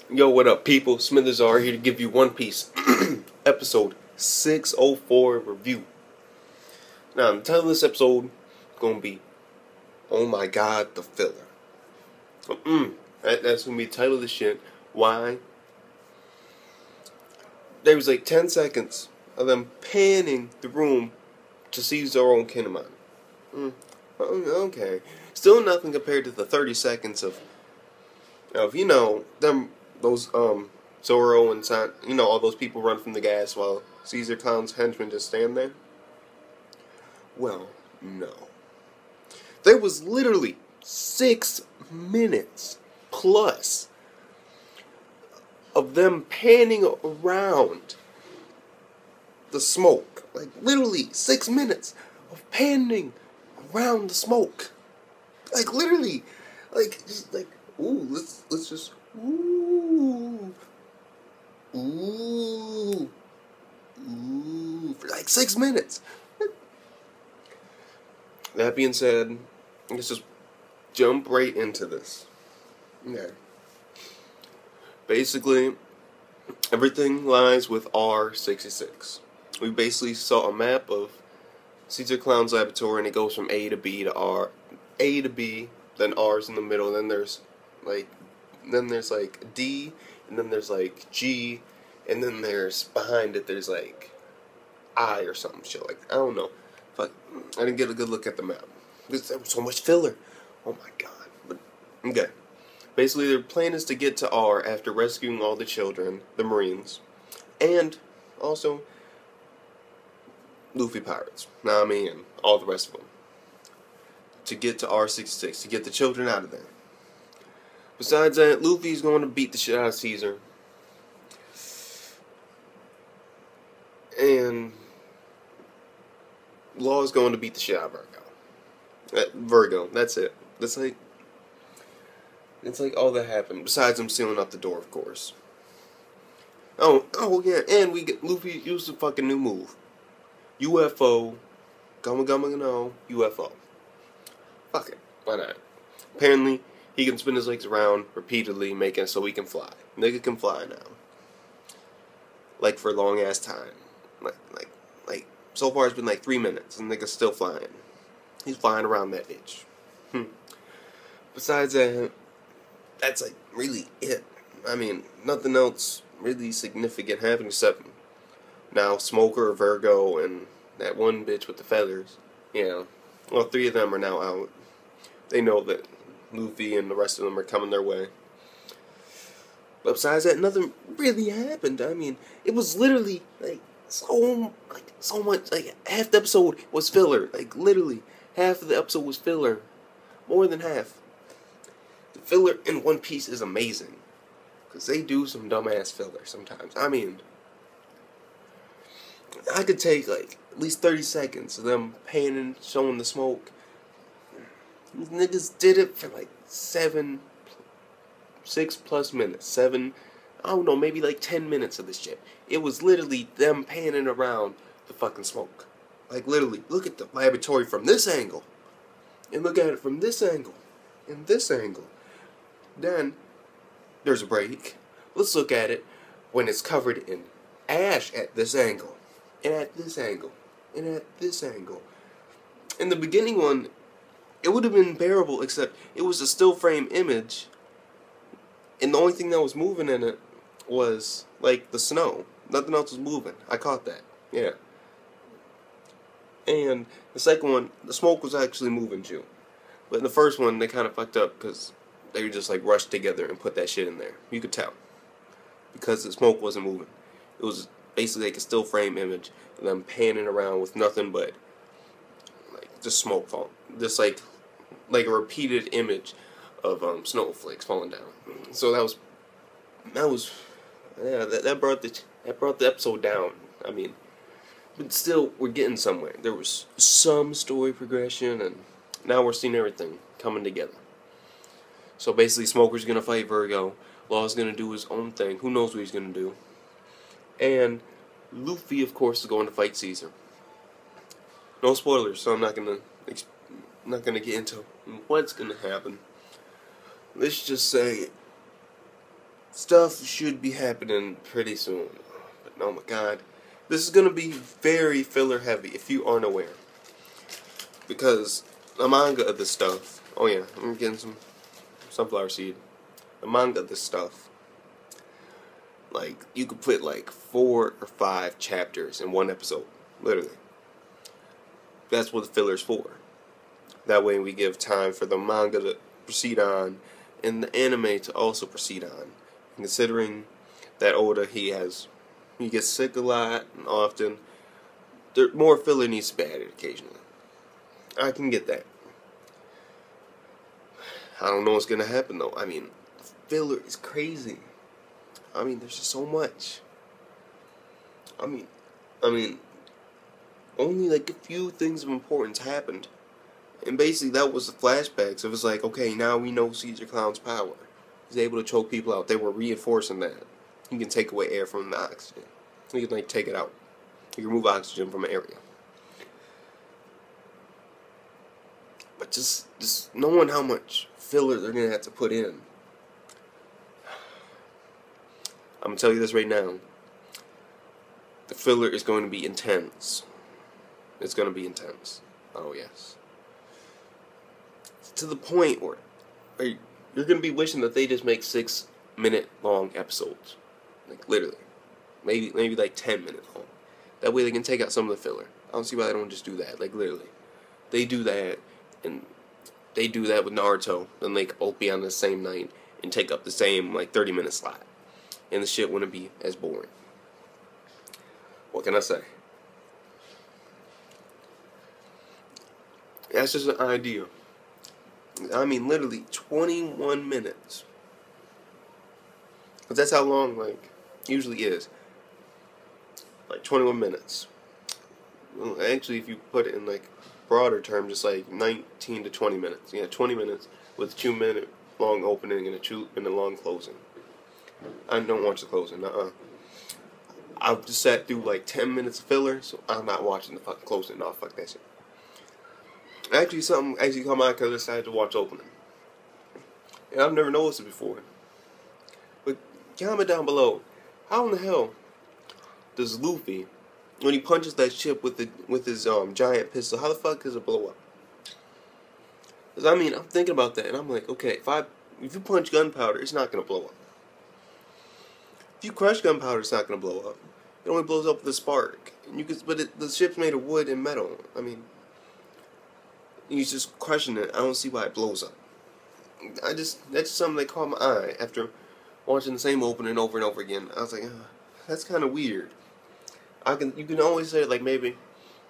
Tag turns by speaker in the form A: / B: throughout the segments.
A: Yo, what up, people? Smithers are here to give you One Piece episode 604 review. Now, the title of this episode is going to be, oh my god, the filler. That's going to be the title of the shit. Why? There was like 10 seconds of them panning the room to see Zoro and Kinemon. Okay. Still nothing compared to the 30 seconds of those Zoro and all those people run from the gas while Caesar Clown's henchmen just stand there. Well, no. There was literally 6 minutes plus of them panning around the smoke. Like, literally 6 minutes of panning around the smoke. Like, literally. Like, just like, ooh, let's just, ooh, for like 6 minutes. That being said, let's just jump right into this. Okay. Basically, everything lies with R66. We basically saw a map of Caesar Clown's laboratory, and it goes from A to B to R, A to B, then R's in the middle, then there's like D, and then there's like G, and then there's behind it there's like I or something shit like, I don't know. Fuck, I didn't get a good look at the map. There was so much filler. Oh my god. But okay. Basically, their plan is to get to R after rescuing all the children, the Marines, and also Luffy pirates, Nami, and all the rest of them. To get to R66, to get the children out of there. Besides that, Luffy's going to beat the shit out of Caesar. And Law's going to beat the shit out of Virgo. That's it. It's like all that happened. Besides him sealing up the door, of course. Oh yeah, and Luffy used a fucking new move. UFO. Gumma UFO. Fuck it. Why not? Apparently, he can spin his legs around repeatedly, making it so he can fly. Nigga can fly now. Like, for a long ass time. Like, so far it's been like 3 minutes, and nigga's still flying. He's flying around that bitch. Besides that, that's like really it. I mean, nothing else really significant happened except now Smoker, Virgo, and that one bitch with the feathers. Yeah. Well, 3 of them are now out. They know that Luffy and the rest of them are coming their way. But besides that, nothing really happened. I mean, it was literally so much. Like, half the episode was filler. Like, literally, half of the episode was filler. More than half. The filler in One Piece is amazing, because they do some dumbass filler sometimes. I mean, I could take like at least 30 seconds of them panning, showing the smoke. These niggas did it for like 6+ minutes. 7, I don't know, maybe like 10 minutes of this shit. It was literally them panning around the fucking smoke. Like, literally, look at the laboratory from this angle, and look at it from this angle, and this angle. Then there's a break. Let's look at it when it's covered in ash at this angle, and at this angle, and at this angle. In the beginning one, it would have been bearable, except it was a still frame image, and the only thing that was moving in it was like the snow. Nothing else was moving. I caught that. Yeah. And the second one, the smoke was actually moving too. But in the first one, they kind of fucked up because they were just like rushed together and put that shit in there. You could tell, because the smoke wasn't moving. It was basically like a still frame image of them panning around with nothing but like just smoke falling, just like a repeated image of snowflakes falling down. So that brought the episode down. I mean, but still, we're getting somewhere. There was some story progression, and now we're seeing everything coming together. So basically, Smoker's gonna fight Virgo. Law's gonna do his own thing. Who knows what he's gonna do? And Luffy, of course, is going to fight Caesar. No spoilers, so I'm not gonna get into what's gonna happen. Let's just say stuff should be happening pretty soon. But oh my god. This is gonna be very filler heavy if you aren't aware. Because the manga of this stuff, oh yeah, I'm getting some sunflower seed. The manga of this stuff, like, you could put like 4 or 5 chapters in one episode. Literally. That's what the filler's for. That way we give time for the manga to proceed on and the anime to also proceed on. And considering that Oda, he gets sick a lot and often, more filler needs to be added occasionally. I can get that. I don't know what's gonna happen though. I mean, filler is crazy. I mean, there's just so much. I mean, only like a few things of importance happened. And basically that was the flashbacks. It was like, okay, now we know Caesar Clown's power. He's able to choke people out. They were reinforcing that. He can take away air from the oxygen. He can like take it out. He can remove oxygen from an area. But just knowing how much filler they're gonna have to put in. I'm gonna tell you this right now. The filler is going to be intense. It's going to be intense. Oh yes. To the point where you're going to be wishing that they just make 6-minute long episodes. Like literally. Maybe like 10-minute long. That way they can take out some of the filler. I don't see why they don't just do that. Like literally. They do that, and they do that with Naruto. Then they could both be on the same night and take up the same like 30-minute slot. And the shit wouldn't be as boring. What can I say? That's just an idea. I mean, literally 21 minutes. But that's how long, like, usually is. Like 21 minutes. Well, actually, if you put it in like broader terms, it's like 19 to 20 minutes. Yeah, 20 minutes with a 2-minute long opening and a 2-minute long closing. I don't watch the closing. I've just sat through like 10 minutes of filler, so I'm not watching the fucking closing. No, fuck that shit. Actually, something actually come out because I decided to watch opening. And I've never noticed it before. But comment down below, how in the hell does Luffy, when he punches that ship with his giant pistol, how the fuck does it blow up? Because I mean, I'm thinking about that, and I'm like, okay, if you punch gunpowder, it's not gonna blow up. If you crush gunpowder, it's not gonna blow up. It only blows up with a spark. And the ship's made of wood and metal. I mean, he's just crushing it. I don't see why it blows up. That's just something that caught my eye after watching the same opening over and over again. I was like, that's kind of weird. You can always say like maybe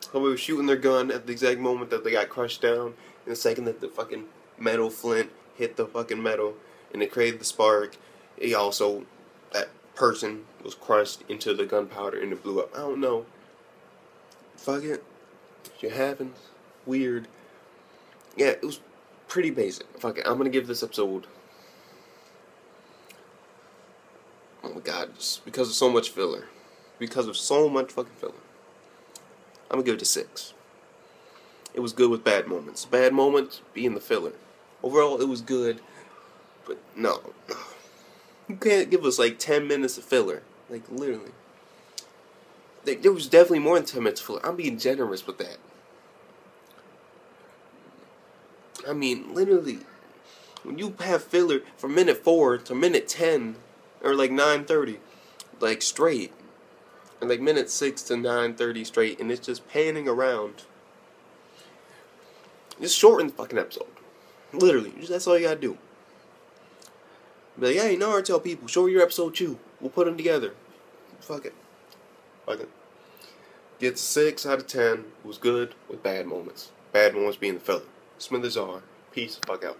A: somebody was shooting their gun at the exact moment that they got crushed down, and the second that the fucking metal flint hit the fucking metal and it created the spark, that person was crushed into the gunpowder and it blew up. I don't know. Fuck it. It happens. Weird. Yeah, it was pretty basic. Fuck it. I'm gonna give this episode, oh my god, just because of so much filler. Because of so much fucking filler. I'm gonna give it a 6. It was good with bad moments. Bad moments being the filler. Overall, it was good, but no. You can't give us like 10 minutes of filler. Like, literally. There was definitely more than 10 minutes of filler. I'm being generous with that. I mean, literally, when you have filler from minute 4 to minute 10, or like 9:30, like straight, and like minute 6 to 9:30 straight, and it's just panning around, just shorten the fucking episode. Literally, that's all you gotta do. Be like, hey, Naruto people, show your episode 2. We'll put them together. Fuck it. Fuck it. Gets 6 out of 10. It was good with bad moments. Bad moments being the filler. Smithers R. Peace. Fuck out.